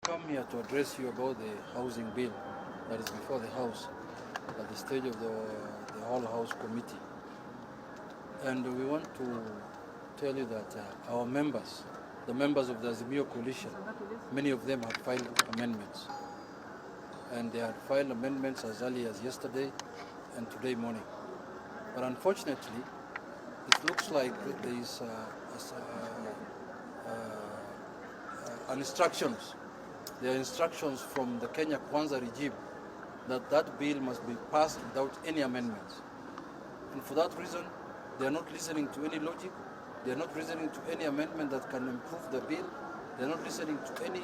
come here to address you about the housing bill that is before the House at the stage of the whole House committee. And we want to tell you that our members, the members of the Azimio coalition, many of them have filed amendments. And they had filed amendments as early as yesterday and today morning. But unfortunately, it looks like there is instructions. There are instructions from the Kenya Kwanza regime that that bill must be passed without any amendments. And for that reason, they are not listening to any logic. They are not listening to any amendment that can improve the bill. They are not listening to any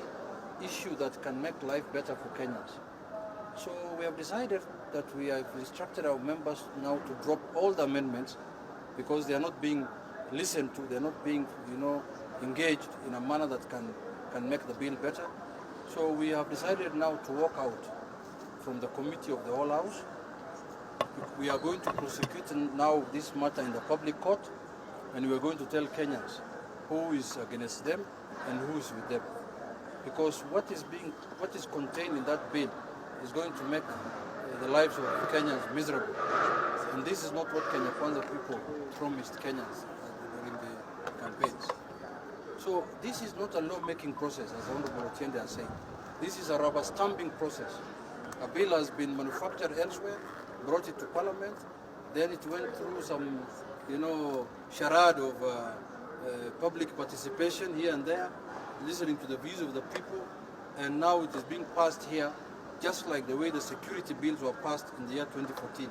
issue that can make life better for Kenyans. So we have decided that we have instructed our members now to drop all the amendments because they are not being listened to. They are not being, engaged in a manner that can make the bill better. So we have decided now to walk out from the committee of the whole House. We are going to prosecute now this matter in the public court, and we are going to tell Kenyans who is against them and who is with them. Because what is contained in that bill is going to make the lives of Kenyans miserable. And this is not what Kenya Kwanza people promised Kenyans during the campaigns. So this is not a law-making process, as Honorable Otiende has said. This is a rubber stamping process. A bill has been manufactured elsewhere, brought it to Parliament, then it went through some, charade of public participation here and there, listening to the views of the people, and now it is being passed here, just like the way the security bills were passed in the year 2014.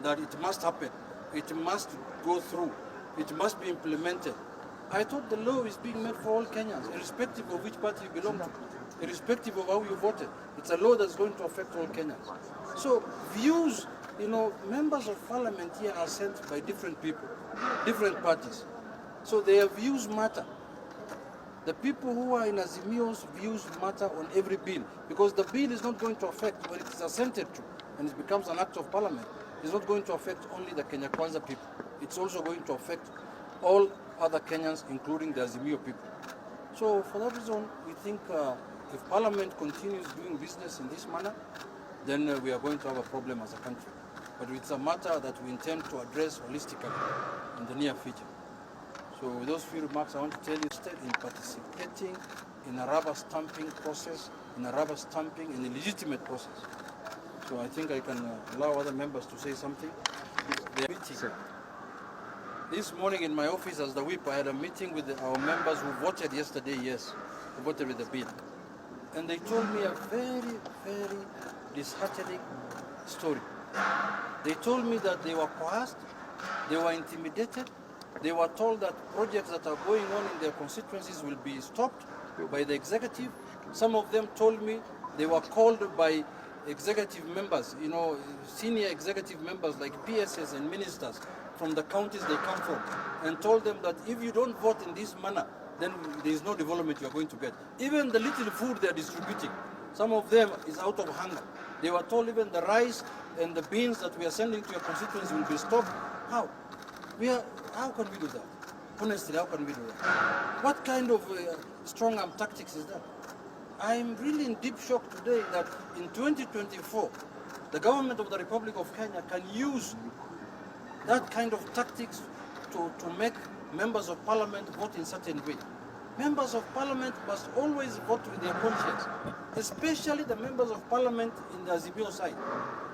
That it must happen, it must go through, it must be implemented. I thought the law is being made for all Kenyans, irrespective of which party you belong to, irrespective of how you voted. It's a law that's going to affect all Kenyans. So views, members of parliament here are sent by different people, different parties. So their views matter. The people who are in Azimio's views matter on every bill, because the bill is not going to affect, when it is assented to and it becomes an act of parliament, it's not going to affect only the Kenya Kwanza people. It's also going to affect all other Kenyans, including the Azimio people. So for that reason, we think if Parliament continues doing business in this manner, then we are going to have a problem as a country. But it's a matter that we intend to address holistically in the near future. So with those few remarks, I want to tell you, instead in participating in a rubber stamping process, in a legitimate process. So I think I can allow other members to say something. This morning in my office as the whip, I had a meeting with our members who voted yesterday, yes, who voted with the bill. And they told me a very, very disheartening story. They told me that they were coerced, they were intimidated, they were told that projects that are going on in their constituencies will be stopped by the executive. Some of them told me they were called by executive members, senior executive members like PSs and ministers from the counties they come from, and told them that if you don't vote in this manner, then there is no development you are going to get. Even the little food they are distributing, some of them is out of hunger. They were told even the rice and the beans that we are sending to your constituencies will be stopped. How? How can we do that? Honestly, how can we do that? What kind of strong arm tactics is that? I'm really in deep shock today that in 2024, the government of the Republic of Kenya can use that kind of tactics to make members of parliament vote in certain way. Members of parliament must always vote with their conscience, especially the members of parliament in the Azimio side.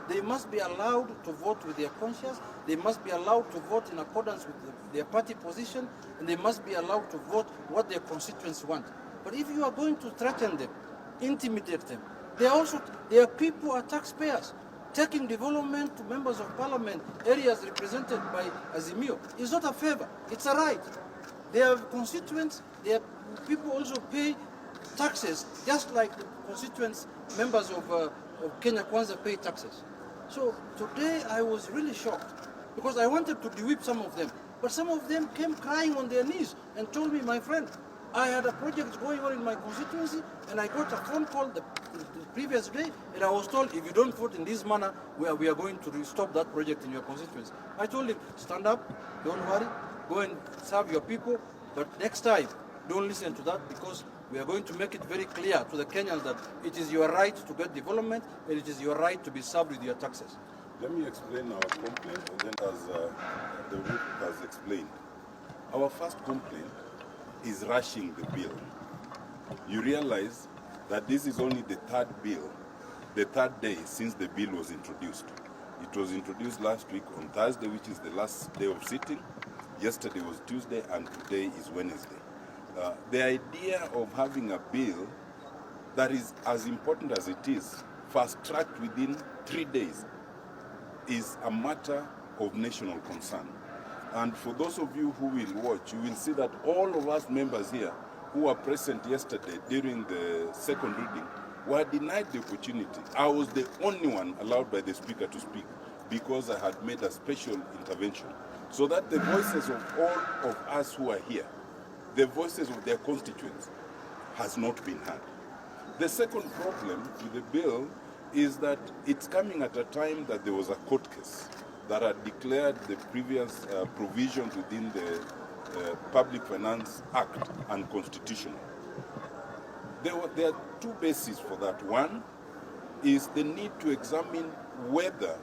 They must be allowed to vote with their conscience, they must be allowed to vote in accordance with their party position, and they must be allowed to vote what their constituents want. But if you are going to threaten them, intimidate them, their people are taxpayers. Taking development to members of parliament, areas represented by Azimio, is not a favor, it's a right. Their constituents, their people also pay taxes, just like the constituents, members of Kenya Kwanza pay taxes. So today I was really shocked, because I wanted to de-whip some of them, but some of them came crying on their knees and told me, my friend, I had a project going on in my constituency, and I got a phone call the previous day, and I was told, if you don't vote in this manner, we are going to stop that project in your constituency. I told him, stand up, don't worry, go and serve your people, but next time, don't listen to that, because We are going to make it very clear to the Kenyans that it is your right to get development and it is your right to be served with your taxes. Let me explain our complaint, and then as the Ruto has explained. Our first complaint is rushing the bill. You realize that this is only the third bill, the third day since the bill was introduced. It was introduced last week on Thursday, which is the last day of sitting. Yesterday was Tuesday, and today is Wednesday. The idea of having a bill that is as important as it is, fast-tracked within 3 days, is a matter of national concern. And for those of you who will watch, you will see that all of us members here who were present yesterday during the second reading were denied the opportunity. I was the only one allowed by the Speaker to speak because I had made a special intervention, so that the voices of all of us who are here, the voices of their constituents, has not been heard. The second problem with the bill is that it's coming at a time that there was a court case that had declared the previous provisions within the Public Finance Act unconstitutional. There are two bases for that. One is the need to examine whether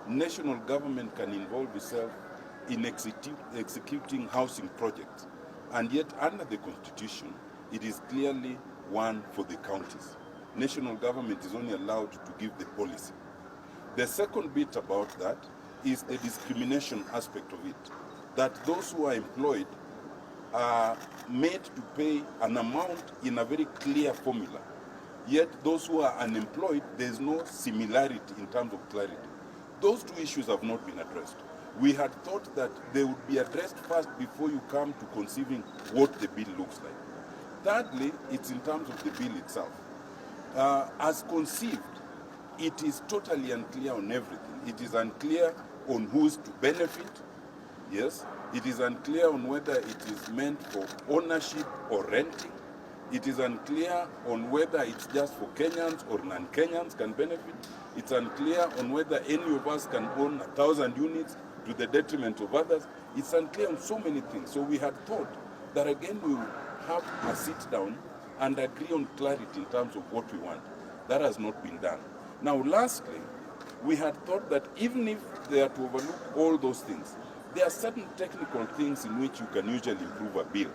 national government can involve itself in executing housing projects. And yet, under the Constitution, it is clearly one for the counties. National government is only allowed to give the policy. The second bit about that is the discrimination aspect of it, that those who are employed are made to pay an amount in a very clear formula. Yet those who are unemployed, there's no similarity in terms of clarity. Those two issues have not been addressed. We had thought that they would be addressed first before you come to conceiving what the bill looks like. Thirdly, it's in terms of the bill itself. As conceived, it is totally unclear on everything. It is unclear on who's to benefit, yes. It is unclear on whether it is meant for ownership or renting. It is unclear on whether it's just for Kenyans or non-Kenyans can benefit. It's unclear on whether any of us can own 1,000 units to the detriment of others. It's unclear on so many things. So we had thought that again we will have a sit down and agree on clarity in terms of what we want. That has not been done. Now lastly, we had thought that even if they are to overlook all those things, there are certain technical things in which you can usually improve a bill,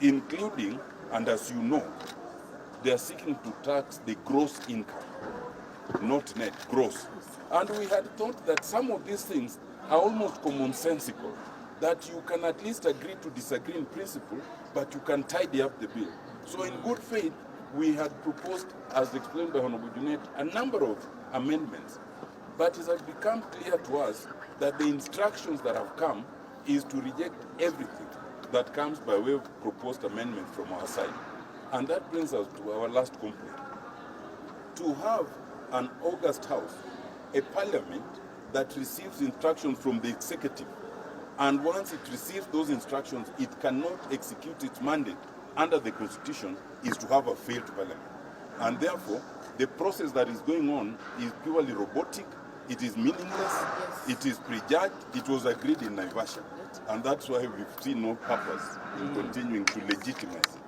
including, and as you know, they are seeking to tax the gross income, not net, gross. And we had thought that some of these things are almost commonsensical, that you can at least agree to disagree in principle, but you can tidy up the bill. So in good faith, we had proposed, as explained by Honorable Junet, a number of amendments. But it has become clear to us that the instructions that have come is to reject everything that comes by way of proposed amendment from our side. And that brings us to our last complaint. To have an august house, a parliament that receives instructions from the executive, and once it receives those instructions, it cannot execute its mandate under the Constitution, is to have a failed parliament. And therefore, the process that is going on is purely robotic, it is meaningless, it is prejudged, it was agreed in Naivasha. And that's why we've seen no purpose in continuing to legitimize it.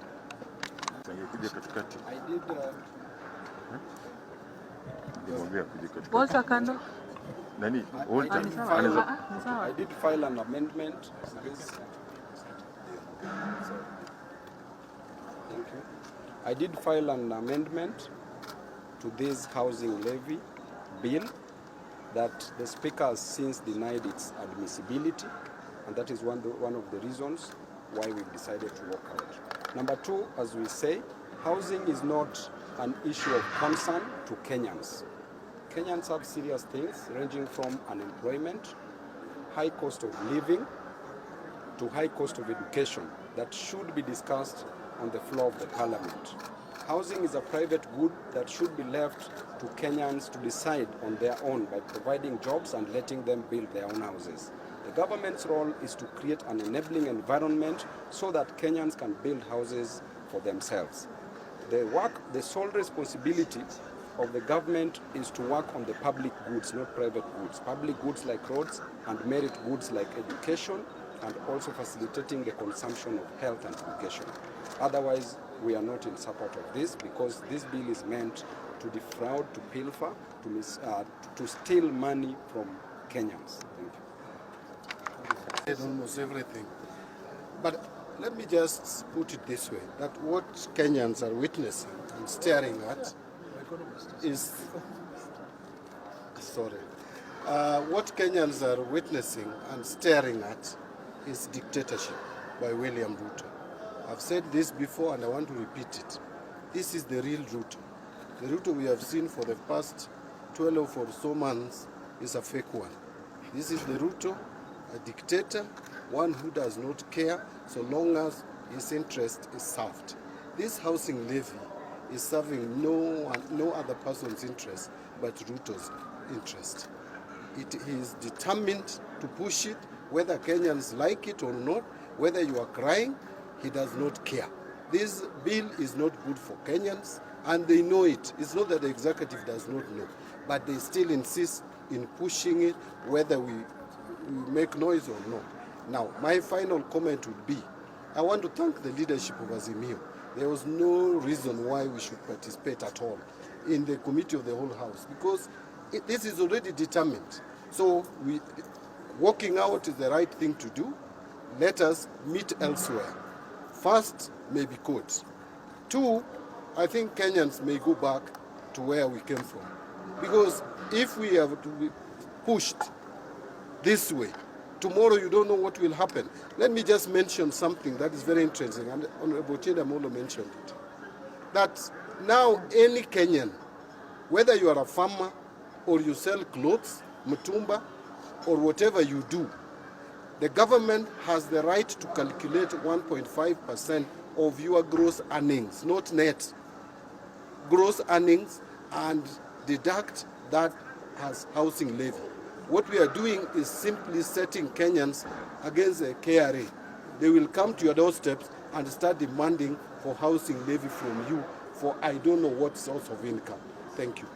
I did file an amendment. Thank you. I did file an amendment to this housing levy bill that the Speaker has since denied its admissibility, and that is one of the reasons why we've decided to walk out. Number two, as we say, housing is not an issue of concern to Kenyans. Kenyans have serious things ranging from unemployment, high cost of living, to high cost of education that should be discussed on the floor of the Parliament. Housing is a private good that should be left to Kenyans to decide on their own by providing jobs and letting them build their own houses. The government's role is to create an enabling environment so that Kenyans can build houses for themselves. The sole responsibility of the government is to work on the public goods, not private goods. Public goods like roads and merit goods like education, and also facilitating the consumption of health and education. Otherwise, we are not in support of this, because this bill is meant to defraud, to pilfer, to steal money from Kenyans. Thank you. Said almost everything. But let me just put it this way, that what Kenyans are witnessing and staring at is, what Kenyans are witnessing and staring at is dictatorship by William Ruto. I've said this before and I want to repeat it. This is the real Ruto. The Ruto we have seen for the past 12 or so months is a fake one. This is the Ruto, a dictator, one who does not care so long as his interest is served. This housing levy is serving no other person's interest but Ruto's interest. He is determined to push it, whether Kenyans like it or not, whether you are crying, he does not care. This bill is not good for Kenyans, and they know it. It's not that the executive does not know, but they still insist in pushing it, whether we make noise or not. Now, my final comment would be, I want to thank the leadership of Azimio. There was no reason why we should participate at all in the committee of the whole house, because this is already determined. So walking out is the right thing to do. Let us meet elsewhere. First, maybe courts. Two, I think Kenyans may go back to where we came from. Because if we have to be pushed this way, tomorrow you don't know what will happen. Let me just mention something that is very interesting, and Honorable Chidamolo mentioned it. That now any Kenyan, whether you are a farmer or you sell clothes, mutumba, or whatever you do, the government has the right to calculate 1.5% of your gross earnings, not net, gross earnings, and deduct that as housing levy. What we are doing is simply setting Kenyans against the KRA. They will come to your doorsteps and start demanding for housing levy from you for I don't know what source of income. Thank you.